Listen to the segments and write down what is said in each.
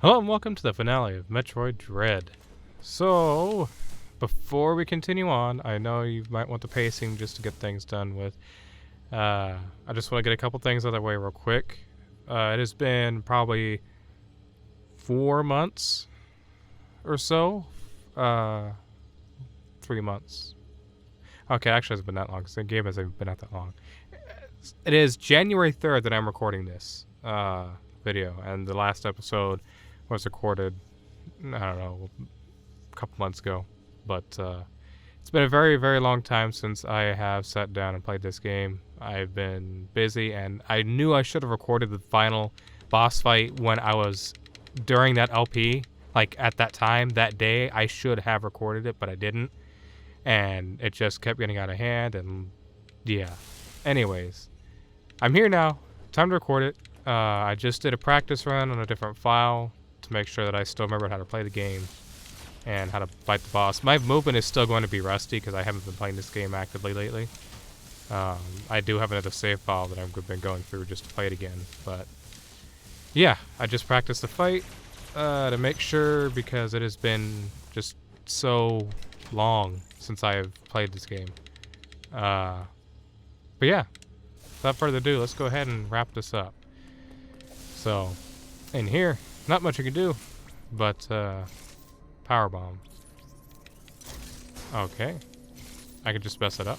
Hello and welcome to the finale of Metroid Dread. So, before we continue on, I know you might want the pacing just to get things done with. I just want to get a couple things out of the way real quick. It has been probably 4 months or so. 3 months. Okay, actually, it's been that long. The game hasn't been out that long. It is January 3rd that I'm recording this video, and the last episode was recorded, I don't know, a couple months ago. But it's been a very, very long time since I have sat down and played this game. I've been busy, and I knew I should have recorded the final boss fight when I was during that LP. Like, at that time, that day, I should have recorded it, but I didn't. And it just kept getting out of hand, and yeah. Anyways, I'm here now. Time to record it. I just did a practice run on a different file to make sure that I still remembered how to play the game and how to fight the boss. My movement is still going to be rusty because I haven't been playing this game actively lately. I do have another save file that I've been going through just to play it again. But yeah, I just practiced the fight to make sure because it has been just so long since I have played this game. But yeah, without further ado, let's go ahead and wrap this up. So, in here, not much you can do, but power bomb. Okay, I can just mess it up.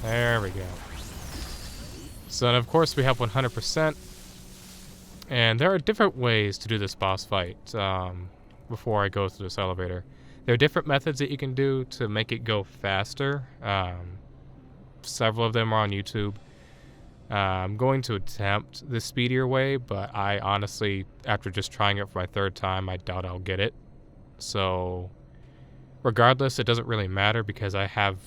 There we go. So, and of course, we have 100%, and there are different ways to do this boss fight. Before I go through this elevator, there are different methods that you can do to make it go faster. Several of them are on YouTube. I'm going to attempt the speedier way, but I honestly, after just trying it for my third time, I doubt I'll get it. So, regardless, it doesn't really matter because I have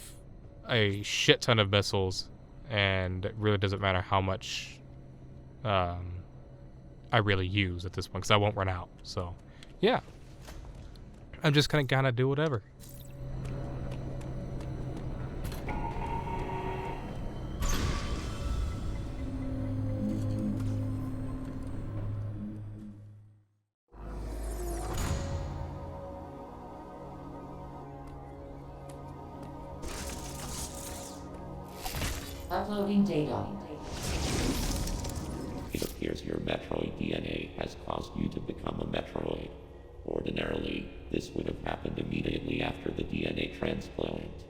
a shit ton of missiles, and it really doesn't matter how much I really use at this point, because I won't run out. So, yeah. I'm just gonna do whatever. Uploading data. It appears your Metroid DNA has caused you to become a Metroid. Ordinarily, this would have happened immediately after the DNA transplant.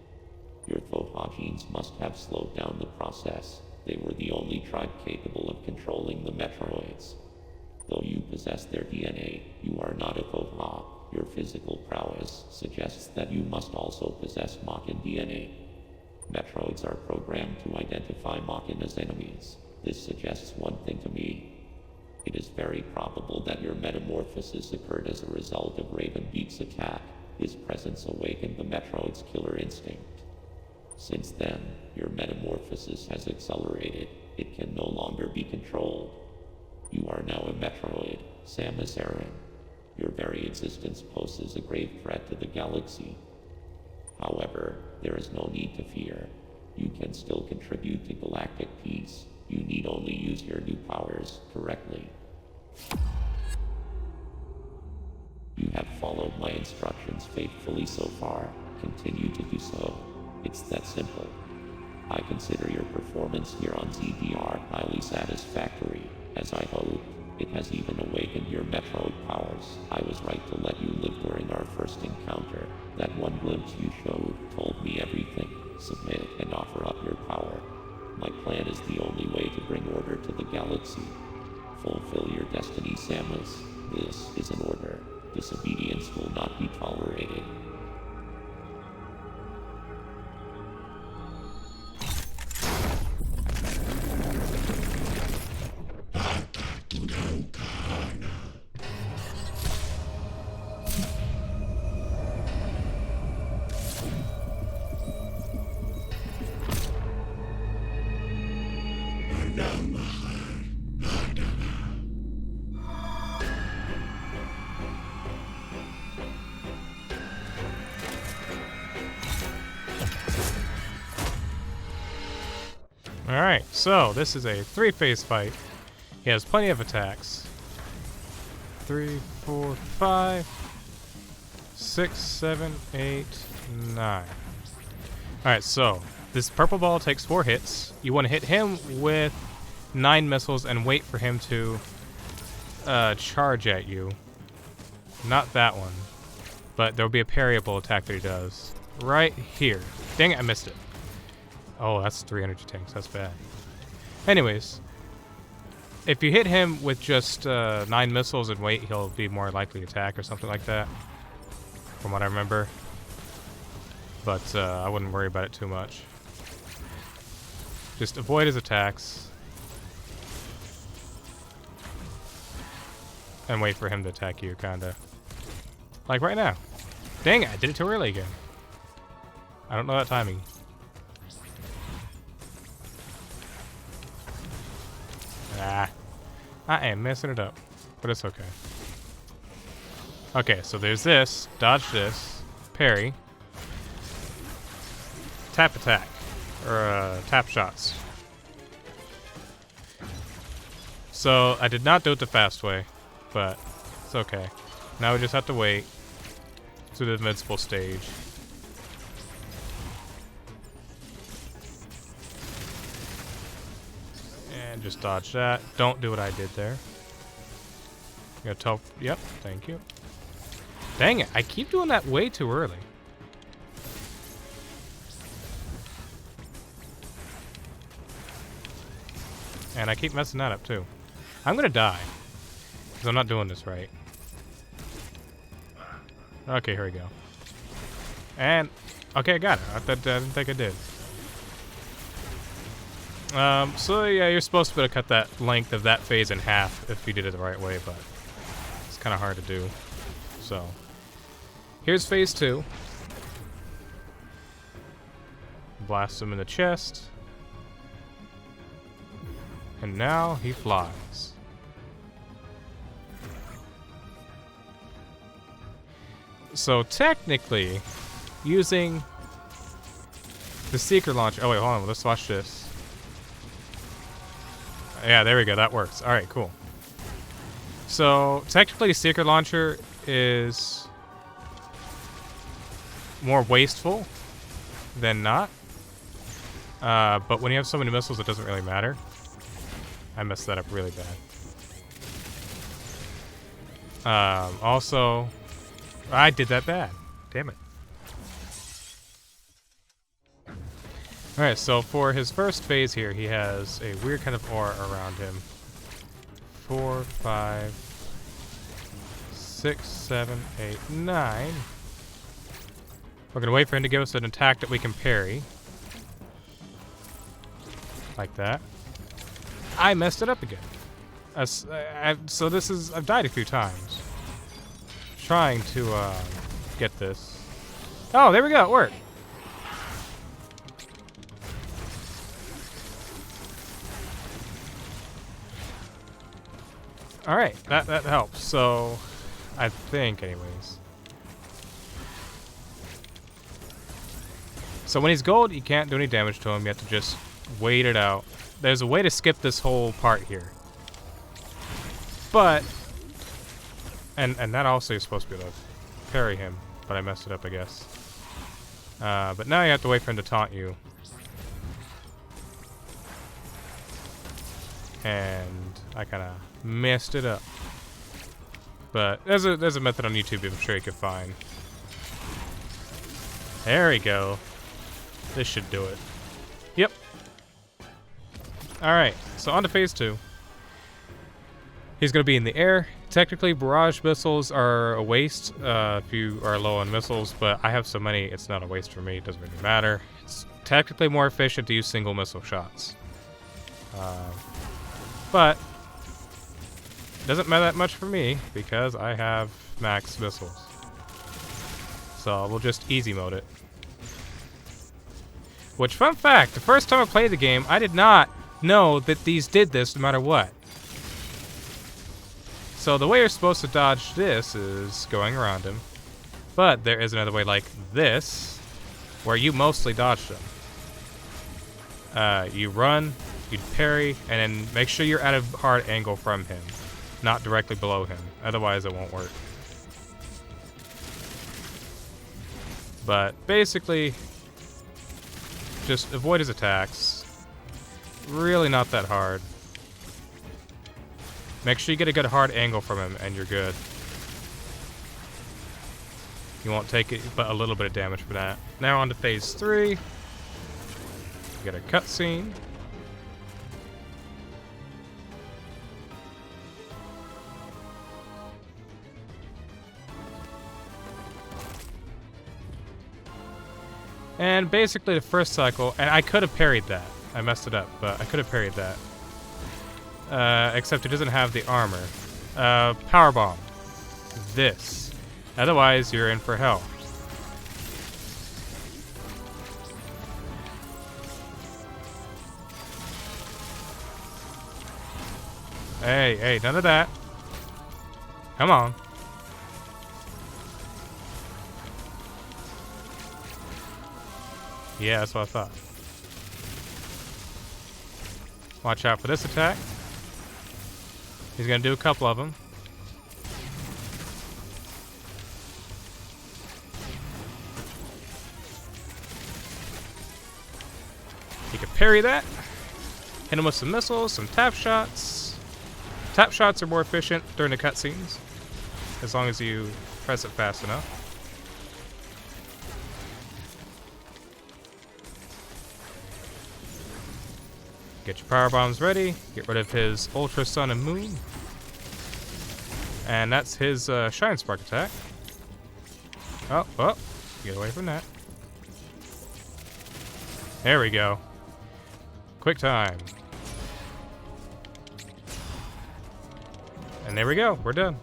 Your Thoha genes must have slowed down the process. They were the only tribe capable of controlling the Metroids. Though you possess their DNA, you are not a Thoha. Your physical prowess suggests that you must also possess Makin DNA. Metroids are programmed to identify Makin as enemies. This suggests one thing to me. It is very probable that your metamorphosis occurred as a result of Raven Beak's attack. His presence awakened the Metroid's killer instinct. Since then, your metamorphosis has accelerated. It can no longer be controlled. You are now a Metroid, Samus Aran. Your very existence poses a grave threat to the galaxy. However, there is no need to fear. You can still contribute to galactic peace. You need only use your new powers correctly. You have followed my instructions faithfully so far. Continue to do so. It's that simple. I consider your performance here on ZDR highly satisfactory. As I hoped, it has even awakened your Metroid powers. I was right to let you live during our first encounter. That one glimpse you showed told me everything. Submit and offer up your power. My plan is the only way to bring order to the galaxy. Fulfill your destiny, Samus. This is an order. Disobedience will not be tolerated. Alright, so this is a 3-phase fight. He has plenty of attacks. 3, 4, 5, 6, 7, 8, 9. Alright, so this purple ball takes 4 hits. You want to hit him with 9 missiles and wait for him to charge at you. Not that one. But there'll be a parryable attack that he does. Right here. Dang it, I missed it. Oh, that's 3 energy tanks. That's bad. Anyways, if you hit him with just 9 missiles and wait, he'll be more likely to attack or something like that. From what I remember. But I wouldn't worry about it too much. Just avoid his attacks. And wait for him to attack you, kinda. Like right now. Dang it, I did it too early again. I don't know that timing. Ah. I am messing it up. But it's okay. Okay, so there's this. Dodge this. Parry. Tap attack. Or tap shots. So I did not do it the fast way. But it's okay. Now we just have to wait to the invincible stage. And just dodge that. Don't do what I did there. You gotta tell. Yep, thank you. Dang it, I keep doing that way too early. And I keep messing that up too. I'm gonna die. Because I'm not doing this right. Okay, here we go. And, okay, I got it. I didn't think I did. So yeah, you're supposed to be able to cut that length of that phase in half if you did it the right way, but it's kind of hard to do. So, here's phase 2. Blast him in the chest. And now he flies. So technically, using the Seeker launcher. Oh wait, hold on. Let's watch this. Yeah, there we go. That works. All right, cool. So technically, Seeker launcher is more wasteful than not. But when you have so many missiles, it doesn't really matter. I messed that up really bad. Also, I did that bad. Damn it. Alright, so for his first phase here, he has a weird kind of aura around him. 4, 5, 6, 7, 8, 9. We're going to wait for him to give us an attack that we can parry. Like that. I messed it up again. So this is... I've died a few times. Trying to get this. Oh, there we go. It worked. All right, that helps. So, I think, anyways. So when he's gold, you can't do any damage to him. You have to just wait it out. There's a way to skip this whole part here. But, and that also is supposed to be able to parry him, but I messed it up, I guess. But now you have to wait for him to taunt you. And I kind of messed it up. But there's a method on YouTube I'm sure you could find. There we go. This should do it. Yep. Alright, so on to phase 2. He's going to be in the air. Technically, barrage missiles are a waste if you are low on missiles, but I have so many, it's not a waste for me. It doesn't really matter. It's technically more efficient to use single missile shots. But it doesn't matter that much for me because I have max missiles. So we'll just easy mode it. Which, fun fact, the first time I played the game, I did not know that these did this no matter what. So the way you're supposed to dodge this is going around him. But there is another way like this, where you mostly dodge them. You run, you parry, and then make sure you're at a hard angle from him. not directly below him. Otherwise, it won't work. But basically, just avoid his attacks. Really not that hard. Make sure you get a good hard angle from him, and you're good. You won't take it, but a little bit of damage for that. Now on to phase 3. We get a cutscene. And basically the first cycle, and I could have parried that. I messed it up, but I could have parried that. Except it doesn't have the armor. Power bomb. This. Otherwise, you're in for hell. Hey, none of that. Come on. Yeah, that's what I thought. Watch out for this attack. He's gonna do a couple of them. You can parry that. Hit him with some missiles, some tap shots. Tap shots are more efficient during the cutscenes, as long as you press it fast enough. Get your power bombs ready. Get rid of his Ultra Sun and Moon. And that's his Shine Spark attack. Oh, get away from that. There we go. Quick time. And there we go. We're done.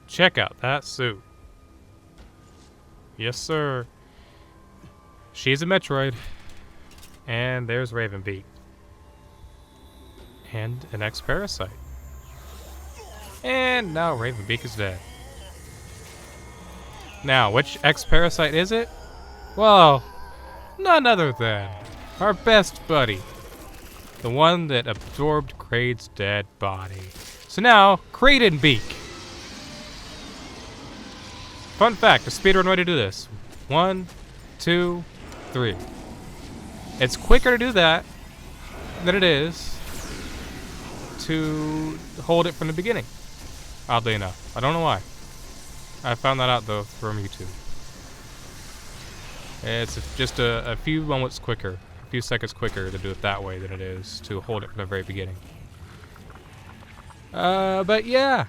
Check out that suit. Yes, sir. She's a Metroid. And there's Ravenbeak. And an ex-parasite. And now Ravenbeak is dead. Now, which ex-parasite is it? Well, none other than our best buddy. The one that absorbed Kraid's dead body. So now, Kradenbeak. Fun fact, a speedrun way to do this. 1, 2, 3. It's quicker to do that than it is to hold it from the beginning. Oddly enough. I don't know why. I found that out, though, from YouTube. It's just a few moments quicker, a few seconds quicker to do it that way than it is to hold it from the very beginning. But yeah.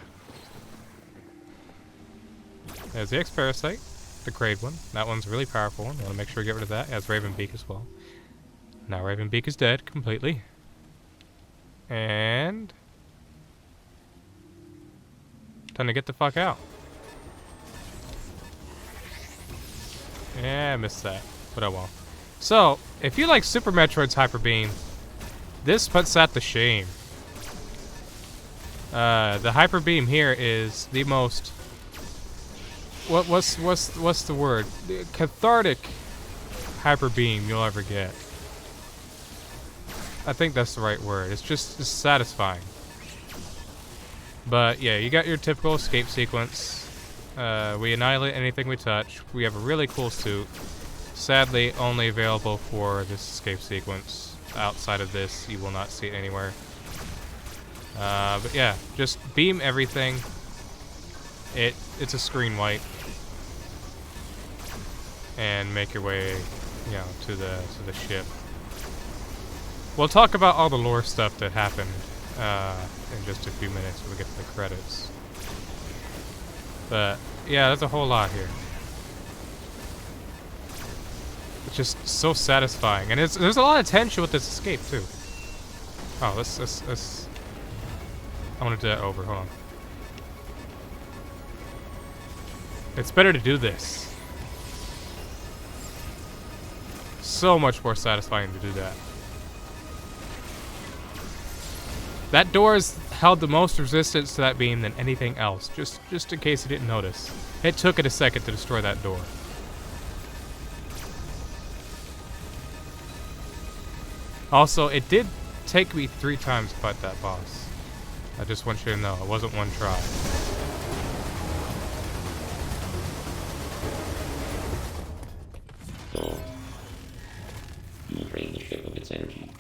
There's the X-Parasite, the grade one. That one's really powerful. I want to make sure we get rid of that. It has Raven Beak as well. Now Raven Beak is dead completely. And time to get the fuck out. Yeah, I missed that, but oh well. So, if you like Super Metroid's Hyper Beam, this puts that to shame. The Hyper Beam here is the most what's the word? Cathartic Hyper Beam you'll ever get. I think that's the right word. It's satisfying. But yeah, you got your typical escape sequence. We annihilate anything we touch. We have a really cool suit. Sadly, only available for this escape sequence. Outside of this, you will not see it anywhere. But yeah, just beam everything. It's a screen wipe. And make your way, you know, to the ship. We'll talk about all the lore stuff that happened in just a few minutes when we get to the credits. But yeah, there's a whole lot here. It's just so satisfying, and there's a lot of tension with this escape too. Oh, let's. I want to do that over. Hold on. It's better to do this. So much more satisfying to do that. That door has held the most resistance to that beam than anything else, just in case you didn't notice. It took it a second to destroy that door. Also, it did take me 3 times to fight that boss. I just want you to know, it wasn't one try. So, you drain the ship of its energy.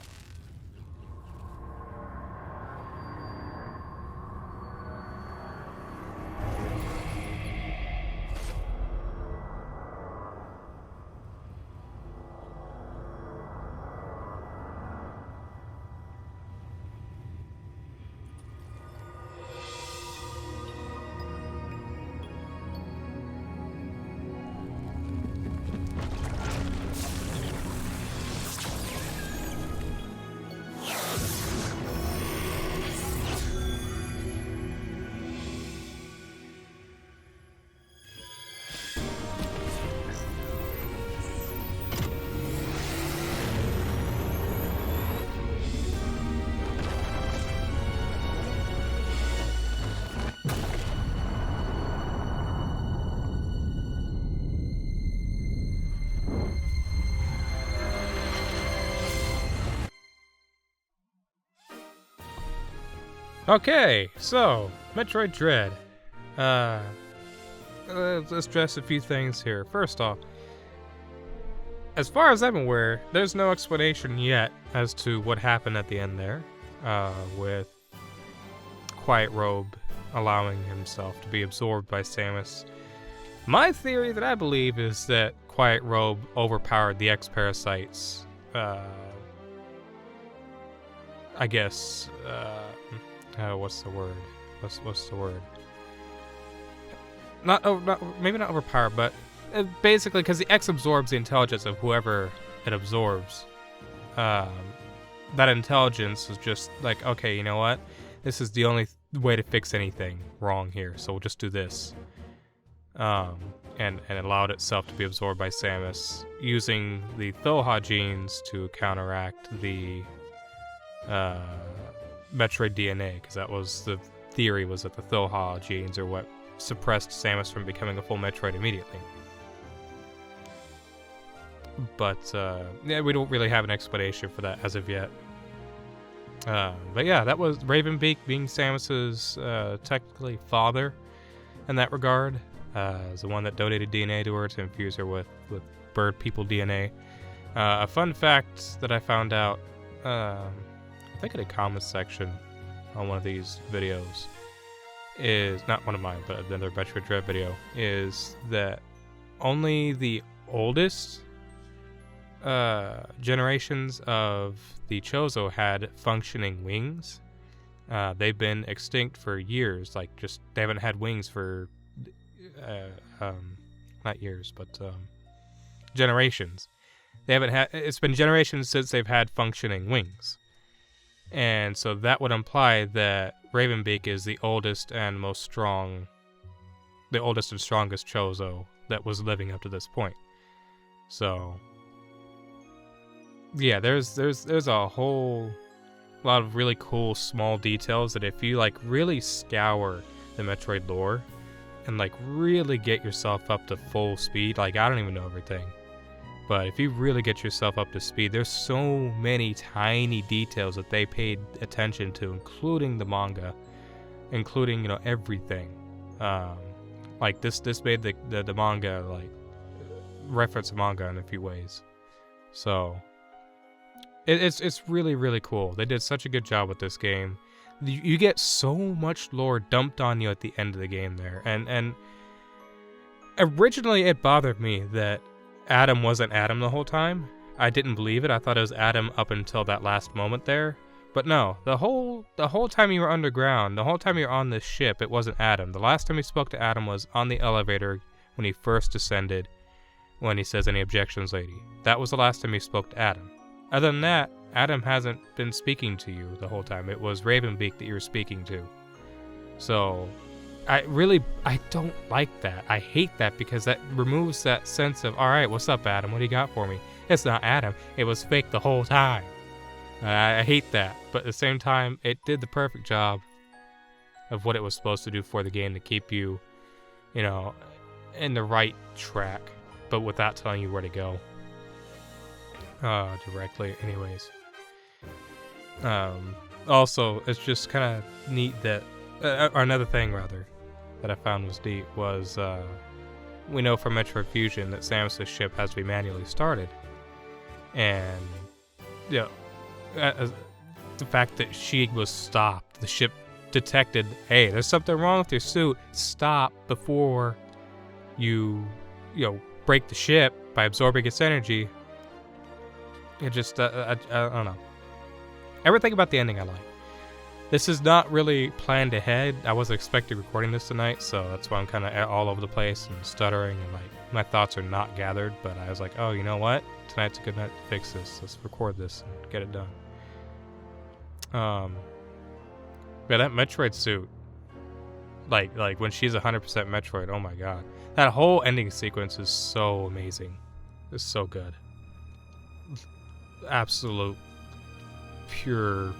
Okay, so Metroid Dread. Let's address a few things here. First off, as far as I'm aware, there's no explanation yet as to what happened at the end there, with Quiet Robe allowing himself to be absorbed by Samus. My theory that I believe is that Quiet Robe overpowered the X-Parasites. I guess. What's the word? What's the word? Maybe not overpowered, but basically because the X absorbs the intelligence of whoever it absorbs. That intelligence is just like, okay, you know what? This is the only way to fix anything wrong here, so we'll just do this. And allowed itself to be absorbed by Samus, using the Thoha genes to counteract the Metroid DNA, because that was the theory, was that the Thoha genes are what suppressed Samus from becoming a full Metroid immediately. But yeah, we don't really have an explanation for that as of yet. But yeah, that was Ravenbeak being Samus's technically father in that regard. Is the one that donated DNA to her to infuse her with bird people DNA. A fun fact that I found out, I think in a comments section, on one of these videos is not one of mine, but another Metroid Dread video, is that only the oldest generations of the Chozo had functioning wings. They've been extinct for years, like just they haven't had wings for not years, but generations. They haven't had. It's been generations since they've had functioning wings, and so that would imply that Ravenbeak is the oldest and the oldest and strongest Chozo that was living up to this point. So, yeah, there's a whole lot of really cool small details that if you like really scour the Metroid lore and like really get yourself up to full speed, like I don't even know everything, but if you really get yourself up to speed, there's so many tiny details that they paid attention to, including the manga, including, you know, everything. Like this made the manga like reference the manga in a few ways. So it's really, really cool. They did such a good job with this game. You get so much lore dumped on you at the end of the game there. And originally it bothered me that Adam wasn't Adam the whole time. I didn't believe it. I thought it was Adam up until that last moment there. But no, the whole time you were underground, the whole time you were on this ship, it wasn't Adam. The last time he spoke to Adam was on the elevator when he first descended, when he says, "Any objections, lady?" That was the last time he spoke to Adam. Other than that, Adam hasn't been speaking to you the whole time. It was Ravenbeak that you were speaking to. So, I don't like that. I hate that because that removes that sense of, alright, what's up, Adam? What do you got for me? It's not Adam. It was fake the whole time. I hate that. But at the same time, it did the perfect job of what it was supposed to do for the game to keep you, you know, in the right track, but without telling you where to go. Directly. Anyways. Also, it's just kind of neat that, or another thing rather, that I found was neat was, we know from Metroid Fusion that Samus's ship has to be manually started. And, you know, the fact that she was stopped, the ship detected, hey, there's something wrong with your suit, stop before you break the ship by absorbing its energy. It just, I don't know. Everything about the ending I like. This is not really planned ahead. I wasn't expecting recording this tonight, so that's why I'm kind of all over the place and stuttering, and like my thoughts are not gathered. But I was like, oh, you know what? Tonight's a good night to fix this. Let's record this and get it done. Yeah, that Metroid suit, like when she's 100% Metroid, oh my god, that whole ending sequence is so amazing. It's so good. Absolute pure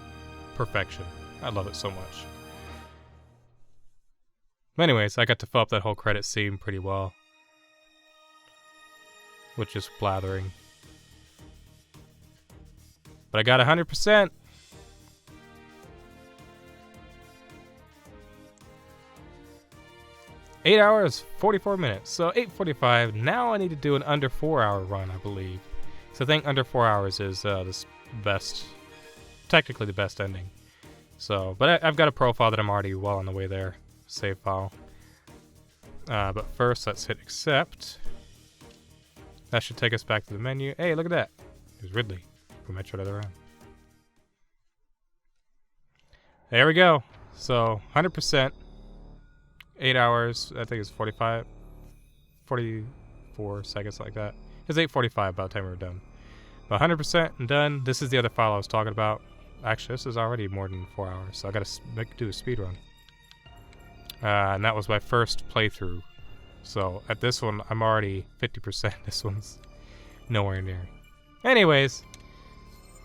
perfection. I love it so much. But anyways, I got to fill up that whole credit scene pretty well, which is blathering. But I got 100%. Eight hours, 44 minutes. So 8:45. Now I need to do an under 4-hour run, I believe. So I think under 4 hours is the best, technically the best ending. So, but I've got a profile that I'm already well on the way there. Save file. But first, let's hit accept. That should take us back to the menu. Hey, look at that. There's Ridley from Metroid Other M. There we go. So 100%. 8 hours. I think it's 44 seconds like that. It's 8:45 by the time we were done. But 100% and done. This is the other file I was talking about. Actually, this is already more than 4 hours, so I gotta do a speed run. And that was my first playthrough. So at this one, I'm already 50%. This one's nowhere near. Anyways,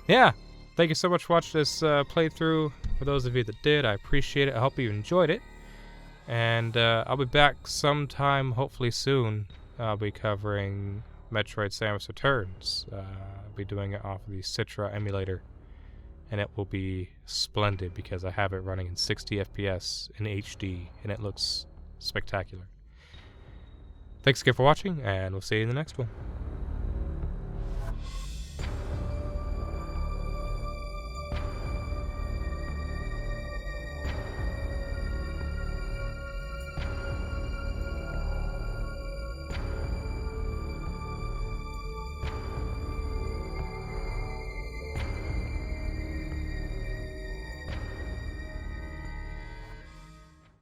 yeah. Thank you so much for watching this playthrough. For those of you that did, I appreciate it. I hope you enjoyed it. And I'll be back sometime, hopefully soon. I'll be covering Metroid Samus Returns. I'll be doing it off of the Citra emulator. And it will be splendid because I have it running in 60 FPS in HD, and it looks spectacular. Thanks again for watching, and we'll see you in the next one.